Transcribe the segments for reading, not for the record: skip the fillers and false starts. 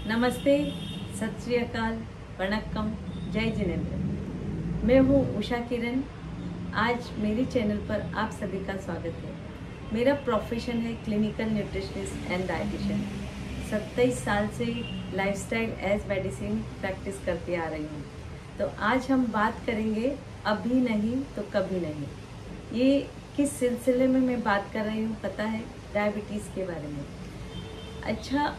नमस्ते, सत श्री अकाल, वणक्कम, जय जिनेंद्र। मैं हूँ उषा किरण। आज मेरे चैनल पर आप सभी का स्वागत है। मेरा प्रोफेशन है क्लिनिकल न्यूट्रिशनिस्ट एंड डाइटिशियन। 27 साल से लाइफस्टाइल एज मेडिसिन प्रैक्टिस करते आ रही हूँ। तो आज हम बात करेंगे अभी नहीं तो कभी नहीं। ये किस सिलसिले में मैं बात कर रही हूँ पता है? डायबिटीज़ के बारे में। अच्छा,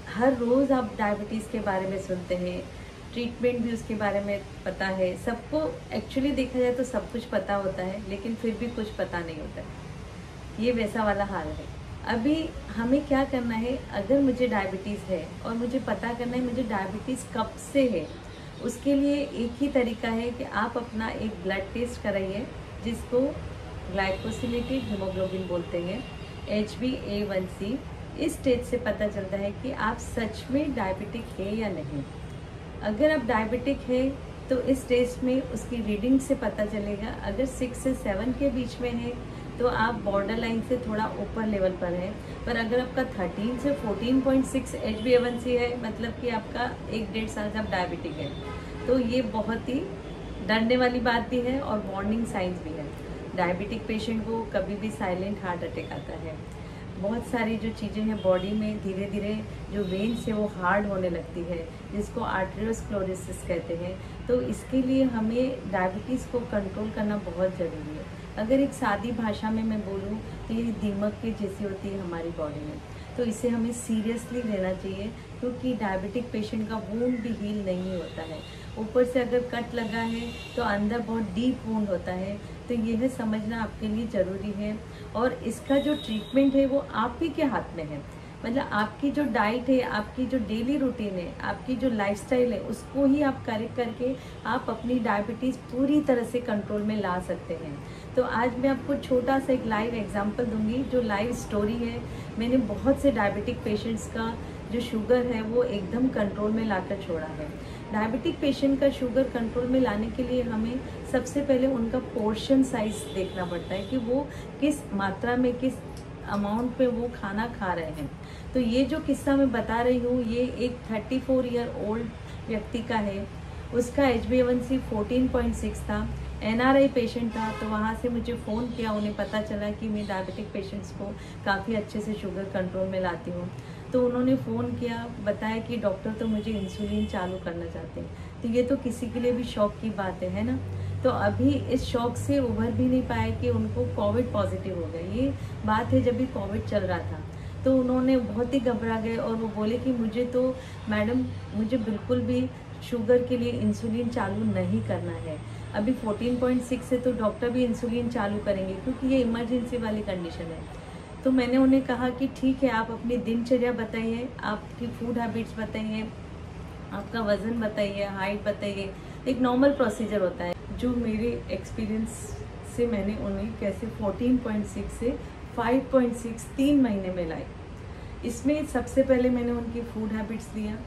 हर रोज़ आप डायबिटीज़ के बारे में सुनते हैं, ट्रीटमेंट भी उसके बारे में पता है। सबको एक्चुअली देखा जाए तो सब कुछ पता होता है, लेकिन फिर भी कुछ पता नहीं होता है। ये वैसा वाला हाल है। अभी हमें क्या करना है, अगर मुझे डायबिटीज़ है और मुझे पता करना है मुझे डायबिटीज़ कब से है, उसके लिए एक ही तरीका है कि आप अपना एक ब्लड टेस्ट कराइए, जिसको ग्लाइकोसिलेटेड हीमोग्लोबिन बोलते हैं, HbA1c। इस स्टेज से पता चलता है कि आप सच में डायबिटिक है या नहीं। अगर आप डायबिटिक है तो इस स्टेज में उसकी रीडिंग से पता चलेगा। अगर 6 से 7 के बीच में है तो आप बॉर्डर लाइन से थोड़ा ऊपर लेवल पर है। पर अगर आपका 13 से 14.6 HbA1c है, मतलब कि आपका 1-1.5 साल से आप डायबिटिक है, तो ये बहुत ही डरने वाली बात भी है और वार्निंग साइंस भी है। डायबिटिक पेशेंट को कभी भी साइलेंट हार्ट अटैक आता है। बहुत सारी जो चीज़ें हैं बॉडी में, धीरे धीरे जो वेन्स है वो हार्ड होने लगती है, जिसको आर्टेरियोस्क्लेरोसिस कहते हैं। तो इसके लिए हमें डायबिटीज़ को कंट्रोल करना बहुत ज़रूरी है। अगर एक सादी भाषा में मैं बोलूँ तो ये दीमक की जैसी होती है हमारी बॉडी में, तो इसे हमें सीरियसली लेना चाहिए, क्योंकि डायबिटिक पेशेंट का वूंड भी हील नहीं होता है। ऊपर से अगर कट लगा है तो अंदर बहुत डीप वूंड होता है। तो यह समझना आपके लिए ज़रूरी है। और इसका जो ट्रीटमेंट है वो आप ही के हाथ में है। मतलब आपकी जो डाइट है, आपकी जो डेली रूटीन है, आपकी जो लाइफस्टाइल है, उसको ही आप करेक्ट करके आप अपनी डायबिटीज़ पूरी तरह से कंट्रोल में ला सकते हैं। तो आज मैं आपको छोटा सा एक लाइव एग्जांपल दूंगी, जो लाइव स्टोरी है। मैंने बहुत से डायबिटिक पेशेंट्स का जो शुगर है वो एकदम कंट्रोल में लाकर छोड़ा है। डायबिटिक पेशेंट का शुगर कंट्रोल में लाने के लिए हमें सबसे पहले उनका पोर्शन साइज देखना पड़ता है कि वो किस मात्रा में, किस अमाउंट पे वो खाना खा रहे हैं। तो ये जो किस्सा मैं बता रही हूँ, ये एक 34 ईयर ओल्ड व्यक्ति का है। उसका HbA1c 14.6 था। NRI पेशेंट था। तो वहाँ से मुझे फ़ोन किया, उन्हें पता चला कि मैं डायबिटिक पेशेंट्स को काफ़ी अच्छे से शुगर कंट्रोल में लाती हूँ। तो उन्होंने फ़ोन किया, बताया कि डॉक्टर तो मुझे इंसुलिन चालू करना चाहते हैं। तो ये तो किसी के लिए भी शौक की बात है ना। तो अभी इस शौक से उभर भी नहीं पाए कि उनको कोविड पॉजिटिव हो गया। ये बात है जब भी कोविड चल रहा था। तो उन्होंने बहुत ही घबरा गए और वो बोले कि मुझे तो मैडम, मुझे बिल्कुल भी शुगर के लिए इंसुलिन चालू नहीं करना है। अभी 14.6 है तो डॉक्टर भी इंसुलिन चालू करेंगे, क्योंकि ये इमरजेंसी वाली कंडीशन है। तो मैंने उन्हें कहा कि ठीक है, आप अपनी दिनचर्या बताइए, आपकी फूड हैबिट्स बताइए, आपका वज़न बताइए, हाइट बताइए। एक नॉर्मल प्रोसीजर होता है। जो मेरे एक्सपीरियंस से मैंने उन्हें कैसे 14.6 से 5.6 3 महीने में लाई। इसमें सबसे पहले मैंने उनकी फूड हैबिट्स लिया।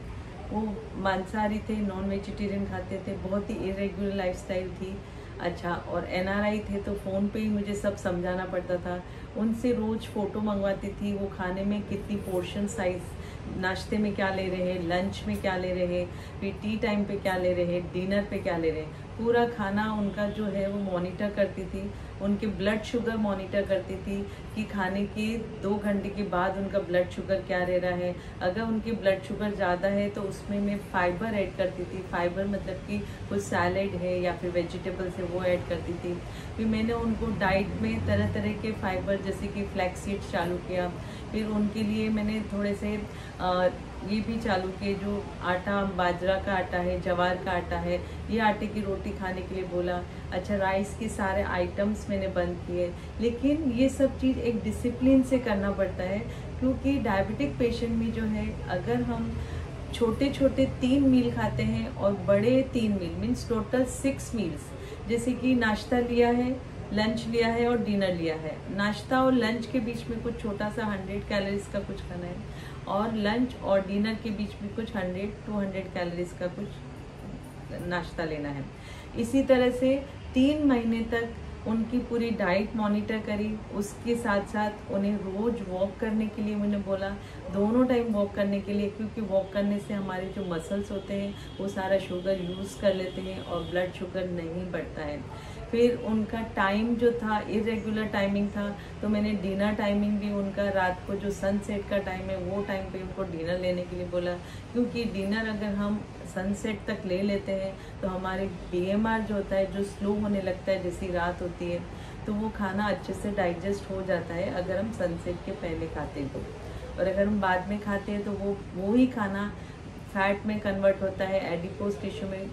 वो मांसाहारी थे, नॉन वेजिटेरियन खाते थे, बहुत ही इरेगुलर लाइफस्टाइल थी। अच्छा, और NRI थे तो फ़ोन पे ही मुझे सब समझाना पड़ता था। उनसे रोज़ फ़ोटो मंगवाती थी, वो खाने में कितनी पोर्शन साइज़, नाश्ते में क्या ले रहे हैं, लंच में क्या ले रहे हैं, फिर टी टाइम पे क्या ले रहे हैं, डिनर पे क्या ले रहे हैं, पूरा खाना उनका जो है वो मॉनिटर करती थी। उनके ब्लड शुगर मॉनिटर करती थी कि खाने के 2 घंटे के बाद उनका ब्लड शुगर क्या रह रहा है। अगर उनके ब्लड शुगर ज़्यादा है तो उसमें मैं फाइबर ऐड करती थी। फाइबर मतलब कि कुछ सैलेड है या फिर वेजिटेबल्स है वो ऐड करती थी। फिर मैंने उनको डाइट में तरह तरह के फाइबर, जैसे कि फ्लैक्स सीड्स चालू किया। फिर उनके लिए मैंने थोड़े से ये भी चालू किए, जो आटा, बाजरा का आटा है, ज्वार का आटा है, ये आटे की रोटी खाने के लिए बोला। अच्छा, राइस के सारे आइटम्स मैंने बंद किए। लेकिन ये सब चीज़ एक डिसिप्लिन से करना पड़ता है, क्योंकि डायबिटिक पेशेंट में जो है, अगर हम छोटे छोटे 3 मील खाते हैं और बड़े 3 मील मीन्स टोटल 6 मील्स, जैसे कि नाश्ता लिया है, लंच लिया है और डिनर लिया है। नाश्ता और लंच के बीच में कुछ छोटा सा 100 कैलोरीज का कुछ खाना है, और लंच और डिनर के बीच में कुछ 100-200 कैलोरीज का कुछ नाश्ता लेना है। इसी तरह से 3 महीने तक उनकी पूरी डाइट मॉनिटर करी, उसके साथ साथ उन्हें रोज़ वॉक करने के लिए मैंने बोला, दोनों टाइम वॉक करने के लिए, क्योंकि वॉक करने से हमारे जो मसल्स होते हैं वो सारा शुगर यूज़ कर लेते हैं और ब्लड शुगर नहीं बढ़ता है। फिर उनका टाइम जो था इरेगुलर टाइमिंग था, तो मैंने डिनर टाइमिंग भी उनका रात को जो सनसेट का टाइम है वो टाइम पे उनको डिनर लेने के लिए बोला, क्योंकि डिनर अगर हम सनसेट तक ले लेते हैं तो हमारे BMR जो होता है, जो स्लो होने लगता है जैसी रात होती है, तो वो खाना अच्छे से डाइजेस्ट हो जाता है अगर हम सनसेट के पहले खाते हैं तो। और अगर हम बाद में खाते हैं तो वो ही खाना फैट में कन्वर्ट होता है, एडिपोज टिश्यू में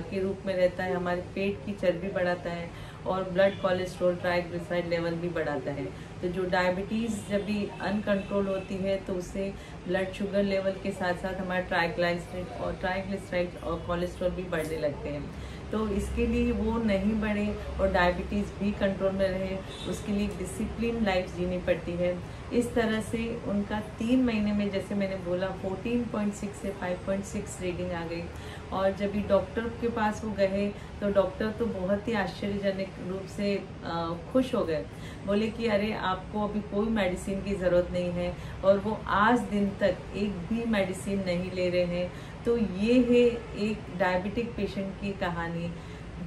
के रूप में रहता है, हमारे पेट की चर्बी बढ़ाता है और ब्लड कोलेस्ट्रॉल ट्राइग्लिसराइड लेवल भी बढ़ाता है। तो जो डायबिटीज़ जब भी अनकंट्रोल होती है तो उससे ब्लड शुगर लेवल के साथ साथ हमारा ट्राइग्लिसराइड और कोलेस्ट्रॉल भी बढ़ने लगते हैं। तो इसके लिए वो नहीं बढ़े और डायबिटीज़ भी कंट्रोल में रहे, उसके लिए डिसिप्लिन लाइफ जीनी पड़ती है। इस तरह से उनका 3 महीने में, जैसे मैंने बोला, 14.6 से 5.6 रीडिंग आ गई। और जब भी डॉक्टर के पास वो गए तो डॉक्टर तो बहुत ही आश्चर्यजनक रूप से खुश हो गए, बोले कि अरे आपको अभी कोई मेडिसिन की ज़रूरत नहीं है, और वो आज दिन तक एक भी मेडिसिन नहीं ले रहे हैं। तो ये है एक डायबिटिक पेशेंट की कहानी,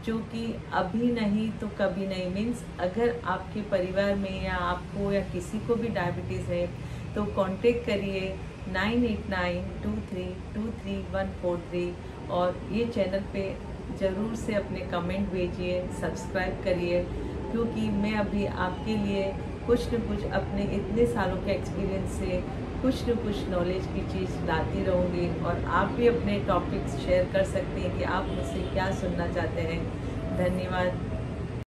जो कि अभी नहीं तो कभी नहीं, मीन्स अगर आपके परिवार में या आपको या किसी को भी डायबिटीज़ है तो कांटेक्ट करिए 9892323143 और ये चैनल पे ज़रूर से अपने कमेंट भेजिए, सब्सक्राइब करिए, क्योंकि मैं अभी आपके लिए कुछ न कुछ अपने इतने सालों के एक्सपीरियंस से कुछ न कुछ नॉलेज की चीज़ लाती रहूँगी। और आप भी अपने टॉपिक्स शेयर कर सकते हैं कि आप मुझसे क्या सुनना चाहते हैं। धन्यवाद।